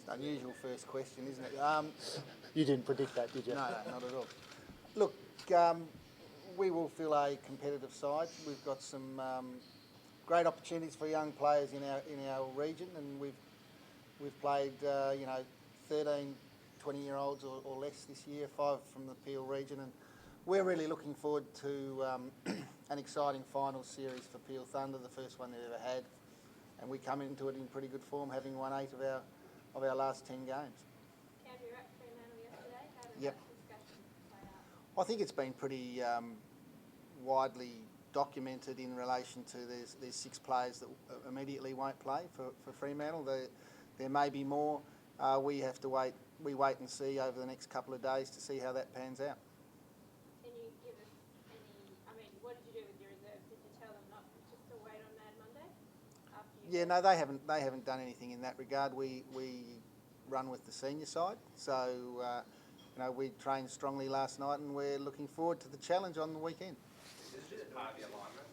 Unusual first question, isn't it? You didn't predict that, did you? No, not at all. Look, we will fill a competitive side. We've got some great opportunities for young players in our region, and we've played 13, 20-year-olds or less this year, 5 from the Peel region, and we're really looking forward to an exciting final series for Peel Thunder, the first one they've ever had, and we come into it in pretty good form, having won 8 of our last 10 games. Cam, you were at Fremantle yesterday. How did Yep. that discussion play out? I think it's been pretty widely documented in relation to there's 6 players that immediately won't play for Fremantle. There may be more. We have to wait. We wait and see over the next couple of days to see how that pans out. Can you give us what did you do with your reserves? Did you tell them not just to wait on Mad Monday? Yeah, no, they haven't done anything in that regard. We run with the senior side, so we trained strongly last night, and we're looking forward to the challenge on the weekend. Is this part of the alignment?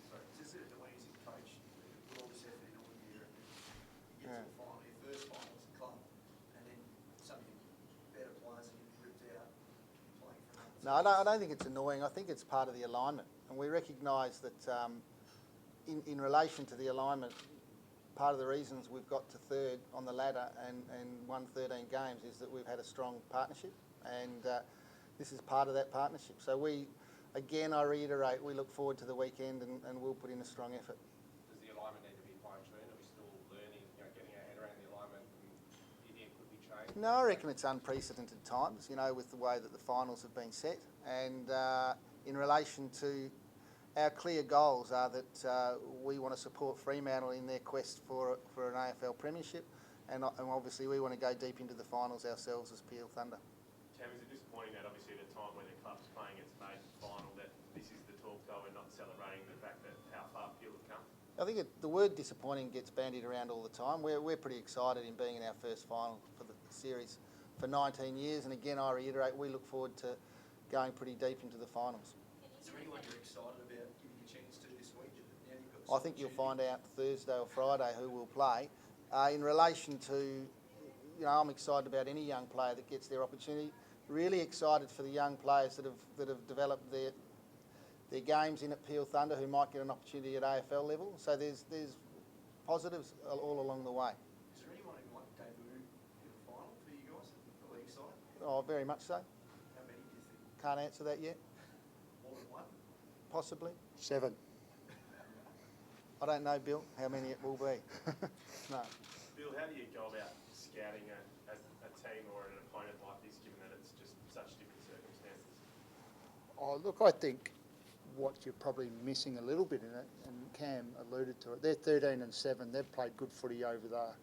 Sorry, is this the way you coach with all this effort in all year, and you get to the final, your first final as a club, and then some of your better players are getting ripped out playing for another? No, I don't think it's annoying. I think it's part of the alignment, and we recognise that in relation to the alignment, part of the reasons we've got to third on the ladder and won 13 games is that we've had a strong partnership, and this is part of that partnership. So again, I reiterate, we look forward to the weekend and we'll put in a strong effort. Does the alignment need to be fine-tuned? Are we still learning, getting our head around the alignment, and do you think it could be changed? No, I reckon it's unprecedented times, with the way that the finals have been set, and in relation to our clear goals are that we want to support Fremantle in their quest for an AFL premiership, and obviously we want to go deep into the finals ourselves as Peel Thunder. Cam, is it disappointing that obviously at a time when the club's playing its maiden final that this is the talk though and not celebrating the fact that how far Peel have come? I think the word disappointing gets bandied around all the time. We're pretty excited in being in our first final for the series for 19 years, and again I reiterate, we look forward to going pretty deep into the finals. Is there anyone you're excited about giving a chance to this week? I think you'll find out Thursday or Friday who will play. In relation to, I'm excited about any young player that gets their opportunity. Really excited for the young players that have developed their games in at Peel Thunder who might get an opportunity at AFL level. So there's positives all along the way. Is there anyone who might debut in the final for you guys, the league side? Oh, very much so. How many do you think? Can't answer that yet. More than one? Possibly. 7. I don't know, Bill, how many it will be. No. Bill, how do you go about scouting a team or an opponent like this, given that it's just such different circumstances? Oh, look, I think what you're probably missing a little bit in it, and Cam alluded to it, they're 13 and 7. They've played good footy over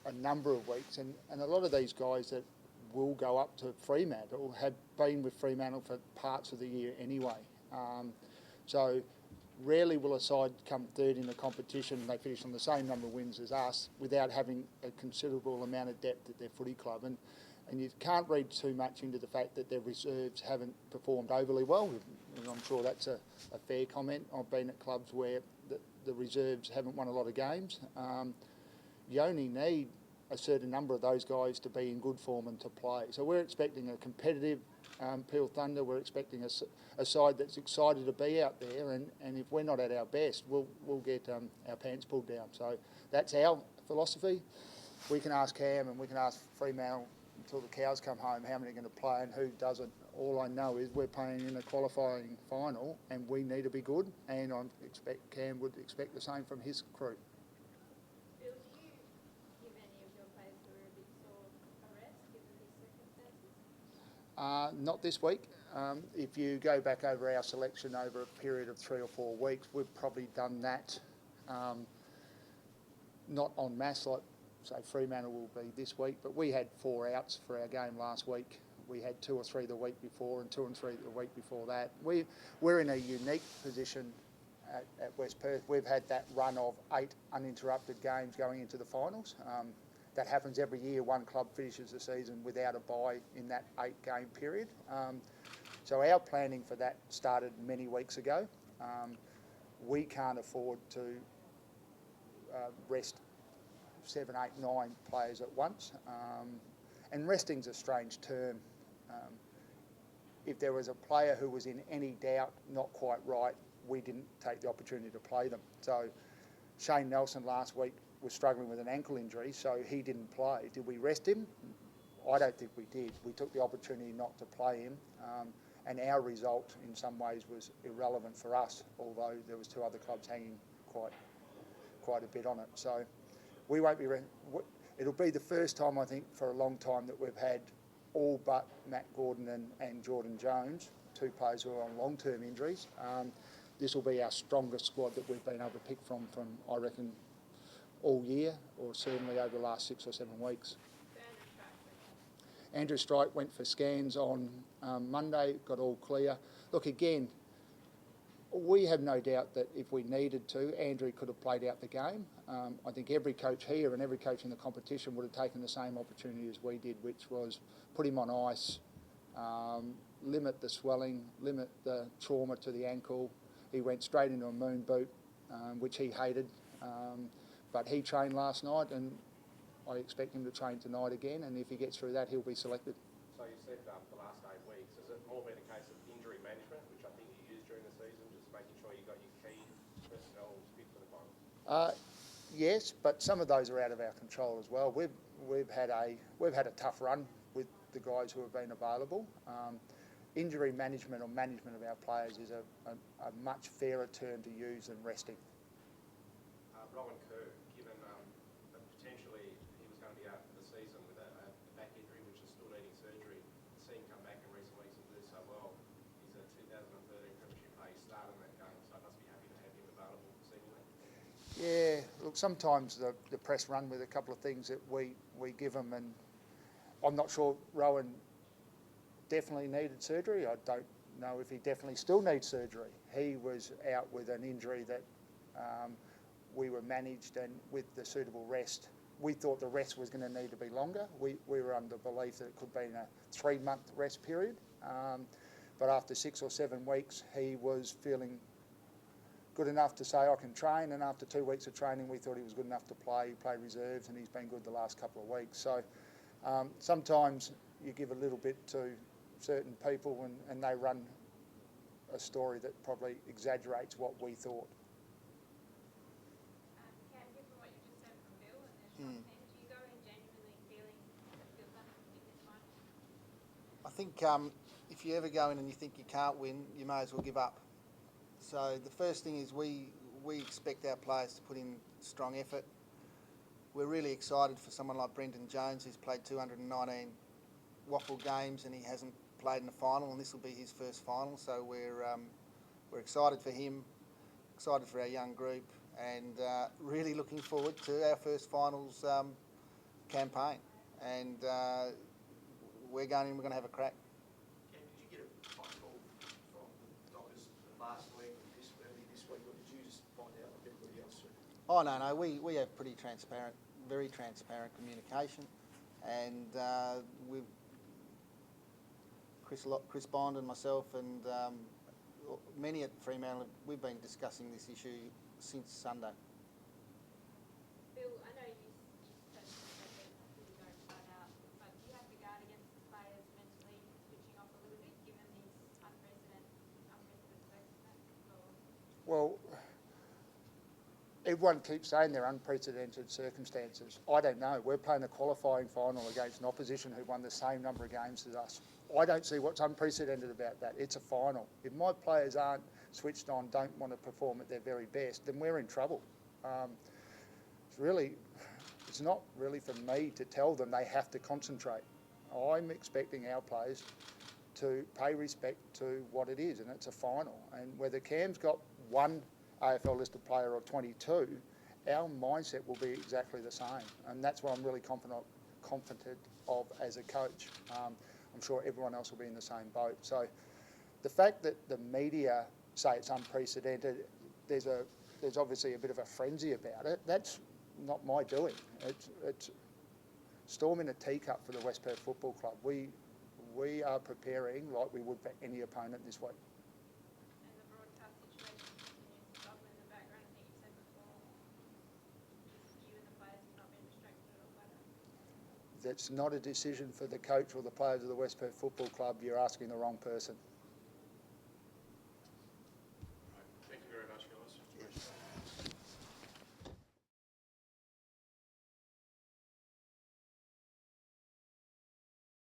a number of weeks, and a lot of these guys that will go up to Fremantle have been with Fremantle for parts of the year anyway. So rarely will a side come third in the competition and they finish on the same number of wins as us without having a considerable amount of depth at their footy club. And you can't read too much into the fact that their reserves haven't performed overly well. And I'm sure that's a fair comment. I've been at clubs where the reserves haven't won a lot of games. You only need a certain number of those guys to be in good form and to play. So we're expecting a competitive Peel Thunder. We're expecting a side that's excited to be out there, and if we're not at our best, we'll get our pants pulled down. So that's our philosophy. We can ask Cam and we can ask Fremantle until the cows come home how many are going to play and who doesn't. All I know is we're playing in a qualifying final and we need to be good, and I expect Cam would expect the same from his crew. Bill, do you give any of your players who are a bit sore a rest given these circumstances? Not this week. If you go back over our selection over a period of 3 or 4 weeks, we've probably done that, not en masse like, say, Fremantle will be this week, but we had 4 outs for our game last week. We had 2 or 3 the week before and 2 and 3 the week before that. We're in a unique position at West Perth. We've had that run of 8 uninterrupted games going into the finals. That happens every year. One club finishes the season without a bye in that 8-game period. So our planning for that started many weeks ago. We can't afford to rest 7, 8, 9 players at once. And resting's a strange term. If there was a player who was in any doubt, not quite right, we didn't take the opportunity to play them. So Shane Nelson last week was struggling with an ankle injury, so he didn't play. Did we rest him? I don't think we did. We took the opportunity not to play him, and our result in some ways was irrelevant for us, although there was 2 other clubs hanging quite a bit on it. So we won't be. It'll be the first time, I think, for a long time that we've had all but Matt Gordon and Jordan Jones, 2 players who are on long-term injuries. This will be our strongest squad that we've been able to pick from I reckon, all year, or certainly over the last 6 or 7 weeks. Andrew Strike went for scans on Monday, got all clear. Look, again, we have no doubt that if we needed to, Andrew could have played out the game. I think every coach here and every coach in the competition would have taken the same opportunity as we did, which was put him on ice, limit the swelling, limit the trauma to the ankle. He went straight into a moon boot, which he hated. But he trained last night, and I expect him to train tonight again, and if he gets through that, he'll be selected. So you said the last 8 weeks, has it more been a case of injury management, which I think you used during the season, just making sure you got your key personnel fit for the final? Yes, but some of those are out of our control as well. We've had a tough run with the guys who have been available. Injury management or management of our players is a much fairer term to use than resting. Rowan Kerr, given that potentially he was going to be out for the season with a back injury which is still needing surgery, seeing him come back in recent weeks and do so well, he's a 2013 Premiership player, he started in that game, so I must be happy to have him available seemingly. Yeah, look, sometimes the press run with a couple of things that we give them, and I'm not sure Rowan definitely needed surgery. I don't know if he definitely still needs surgery. He was out with an injury that we were managed, and with the suitable rest. We thought the rest was going to need to be longer. We were under belief that it could be in a 3-month rest period. But after 6 or 7 weeks, he was feeling good enough to say, I can train, and after 2 weeks of training, we thought he was good enough to play reserves, and he's been good the last couple of weeks. So sometimes you give a little bit to certain people, and they run a story that probably exaggerates what we thought. Cam, given what you just said from Bill and their strong team, do you go in genuinely feeling that Bill's going to win this final? I think if you ever go in and you think you can't win, you may as well give up. So the first thing is we expect our players to put in strong effort. We're really excited for someone like Brendan Jones, who's played 219 WAFL games and he hasn't played in the final, and this will be his first final. So we're excited for him, excited for our young group, and really looking forward to our first finals campaign. And we're going to have a crack. Cam, did you get a phone call from the Dockers last week or early this week, or did you just find out like everybody else? Oh, no, we have pretty transparent, very transparent communication, and we've Chris Bond and myself and many at Fremantle, we've been discussing this issue since Sunday. Bill, I know you said that you don't start out, but do you have to guard against the players mentally switching off a little bit, given these unprecedented circumstances? Well, everyone keeps saying they're unprecedented circumstances. I don't know. We're playing a qualifying final against an opposition who won the same number of games as us. I don't see what's unprecedented about that. It's a final. If my players aren't switched on, don't want to perform at their very best, then we're in trouble. It's not really for me to tell them they have to concentrate. I'm expecting our players to pay respect to what it is, and it's a final. And whether Cam's got one AFL listed player or 22, our mindset will be exactly the same. And that's what I'm really confident of as a coach. I'm sure everyone else will be in the same boat. So the fact that the media say it's unprecedented, there's obviously a bit of a frenzy about it. That's not my doing. It's storm in a teacup for the West Perth Football Club. We are preparing like we would for any opponent this week. And the broadcast situation continues to bubble in the background. I think you said before, you and the players have not been that's not a decision for the coach or the players of the West Perth Football Club, you're asking the wrong person.